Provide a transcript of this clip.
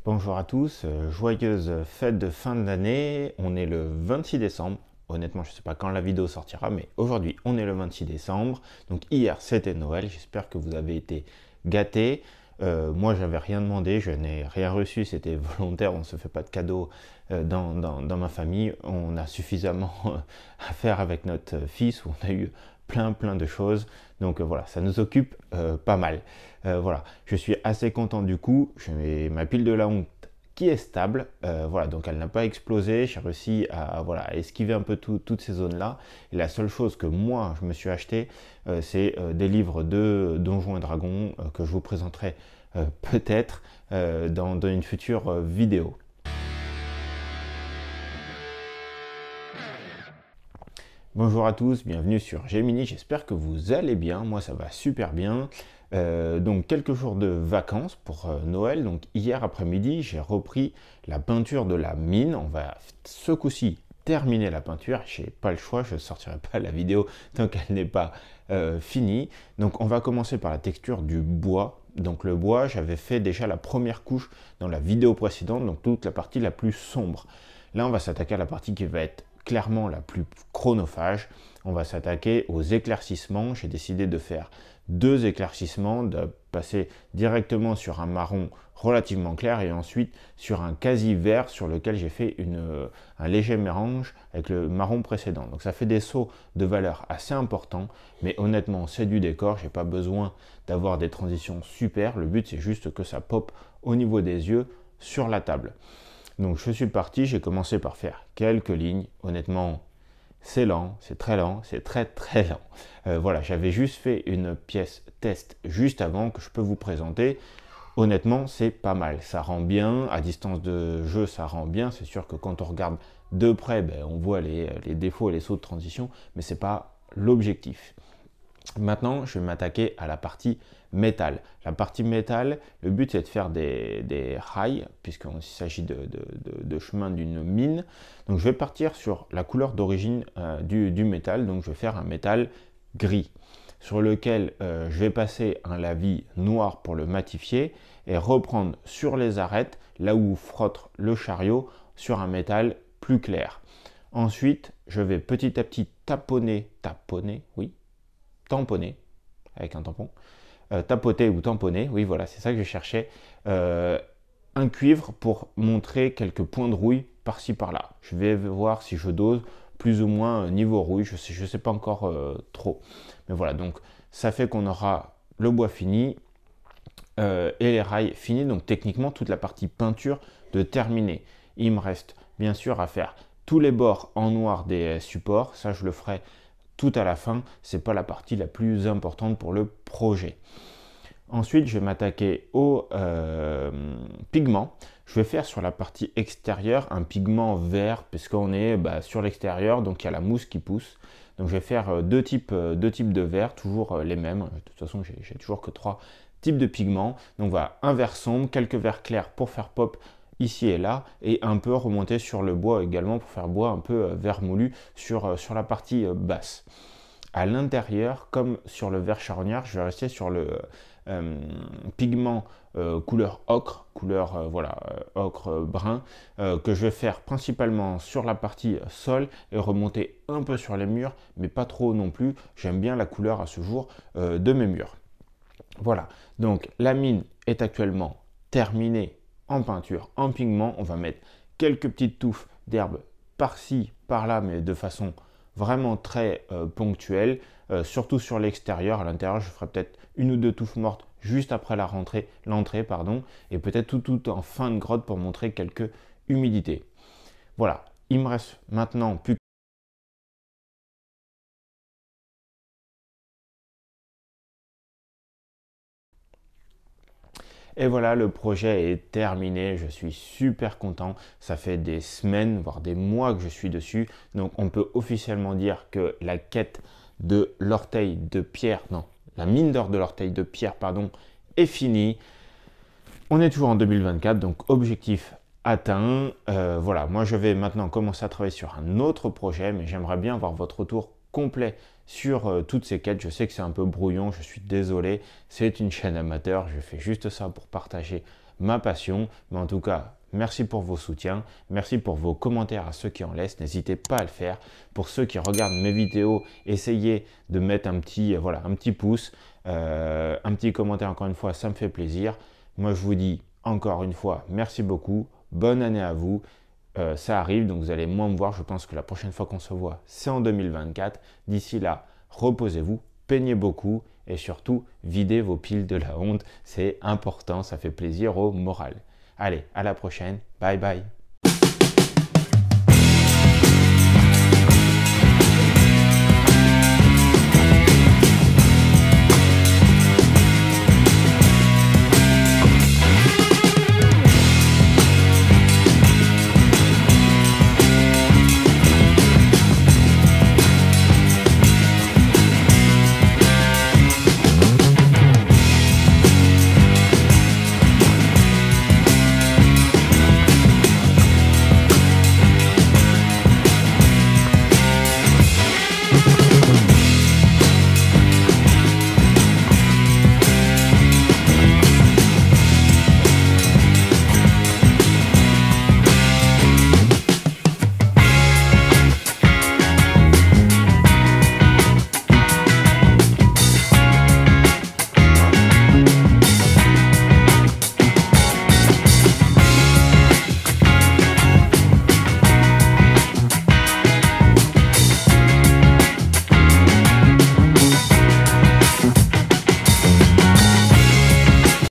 Bonjour à tous, joyeuse fête de fin d'année. On est le 26 décembre. Honnêtement, je ne sais pas quand la vidéo sortira, mais aujourd'hui, on est le 26 décembre. Donc hier, c'était Noël. J'espère que vous avez été gâtés. Moi, j'avais rien demandé, je n'ai rien reçu. C'était volontaire. On ne se fait pas de cadeaux dans ma famille. On a suffisamment à faire avec notre fils où on a eu plein de choses. Donc voilà, ça nous occupe pas mal. Voilà, je suis assez content du coup. J'ai ma pile de la honte qui est stable. Voilà, donc elle n'a pas explosé. J'ai réussi voilà, à esquiver un peu toutes ces zones-là. Et la seule chose que moi je me suis acheté, c'est des livres de Donjons et Dragons que je vous présenterai peut-être dans une future vidéo. Bonjour à tous, bienvenue sur Gemini, j'espère que vous allez bien, moi ça va super bien. Donc quelques jours de vacances pour Noël, donc hier après-midi j'ai repris la peinture de la mine, on va ce coup-ci terminer la peinture, j'ai pas le choix, je ne sortirai pas la vidéo tant qu'elle n'est pas finie. Donc on va commencer par la texture du bois. Donc le bois, j'avais fait déjà la première couche dans la vidéo précédente, donc toute la partie la plus sombre. Là on va s'attaquer à la partie qui va être clairement la plus chronophage. On va s'attaquer aux éclaircissements. J'ai décidé de faire deux éclaircissements, de passer directement sur un marron relativement clair et ensuite sur un quasi vert sur lequel j'ai fait un léger mélange avec le marron précédent. Donc ça fait des sauts de valeur assez importants, mais honnêtement c'est du décor, j'ai pas besoin d'avoir des transitions super, le but c'est juste que ça pop au niveau des yeux sur la table. Donc je suis parti, j'ai commencé par faire quelques lignes. Honnêtement, c'est lent, c'est très lent, c'est très lent. Voilà, j'avais juste fait une pièce test juste avant que je peux vous présenter. Honnêtement, c'est pas mal, ça rend bien. À distance de jeu, ça rend bien. C'est sûr que quand on regarde de près, ben, on voit les défauts et les sauts de transition, mais c'est pas l'objectif. Maintenant, je vais m'attaquer à la partie métal. La partie métal, le but c'est de faire des rails, puisqu'il s'agit de chemin d'une mine. Donc je vais partir sur la couleur d'origine du métal, donc je vais faire un métal gris, sur lequel je vais passer un lavis noir pour le matifier, et reprendre sur les arêtes, là où frotte le chariot, sur un métal plus clair. Ensuite, je vais petit à petit taponner, oui, tamponner avec un tampon, tapoter ou tamponner, oui voilà, c'est ça que je cherchais, un cuivre pour montrer quelques points de rouille par-ci par-là. Je vais voir si je dose plus ou moins niveau rouille, je sais pas encore trop. Mais voilà, donc ça fait qu'on aura le bois fini et les rails finis, donc techniquement toute la partie peinture de terminer. Il me reste bien sûr à faire tous les bords en noir des supports, ça je le ferai tout à la fin, c'est pas la partie la plus importante pour le projet. Ensuite, je vais m'attaquer au pigment. Je vais faire sur la partie extérieure un pigment vert, puisqu'on est sur l'extérieur, donc il y a la mousse qui pousse. Donc je vais faire deux types de verre, toujours les mêmes. De toute façon, j'ai toujours que trois types de pigments. Donc voilà, un vert sombre, quelques verts clairs pour faire pop ici et là, et un peu remonter sur le bois également pour faire bois un peu vermoulu sur la partie basse. À l'intérieur, comme sur le vert charognard, je vais rester sur le pigment couleur ocre, couleur ocre brun, que je vais faire principalement sur la partie sol et remonter un peu sur les murs, mais pas trop non plus. J'aime bien la couleur à ce jour de mes murs. Voilà, donc la mine est actuellement terminée en peinture, en pigment. On va mettre quelques petites touffes d'herbe par-ci, par-là, mais de façon vraiment très ponctuelle, surtout sur l'extérieur. À l'intérieur, je ferai peut-être une ou deux touffes mortes juste après l'entrée, et peut-être tout en fin de grotte pour montrer quelques humidités. Voilà, il me reste maintenant plus Et voilà, le projet est terminé, je suis super content. Ça fait des semaines, voire des mois que je suis dessus. Donc on peut officiellement dire que la quête de l'orteil de pierre, non, la mine d'or de l'orteil de pierre, pardon, est finie. On est toujours en 2024, donc objectif atteint. Voilà, moi je vais maintenant commencer à travailler sur un autre projet, mais j'aimerais bien avoir votre retour complet sur toutes ces quêtes. Je sais que c'est un peu brouillon, je suis désolé, c'est une chaîne amateur, je fais juste ça pour partager ma passion. Mais en tout cas, merci pour vos soutiens, merci pour vos commentaires à ceux qui en laissent, n'hésitez pas à le faire. Pour ceux qui regardent mes vidéos, essayez de mettre un petit, voilà, un petit pouce, un petit commentaire encore une fois, ça me fait plaisir. Moi je vous dis encore une fois, merci beaucoup, bonne année à vous. Ça arrive, donc vous allez moins me voir, je pense que la prochaine fois qu'on se voit, c'est en 2024. D'ici là, reposez-vous, peignez beaucoup et surtout, videz vos piles de la honte, c'est important, ça fait plaisir au moral. Allez, à la prochaine, bye bye.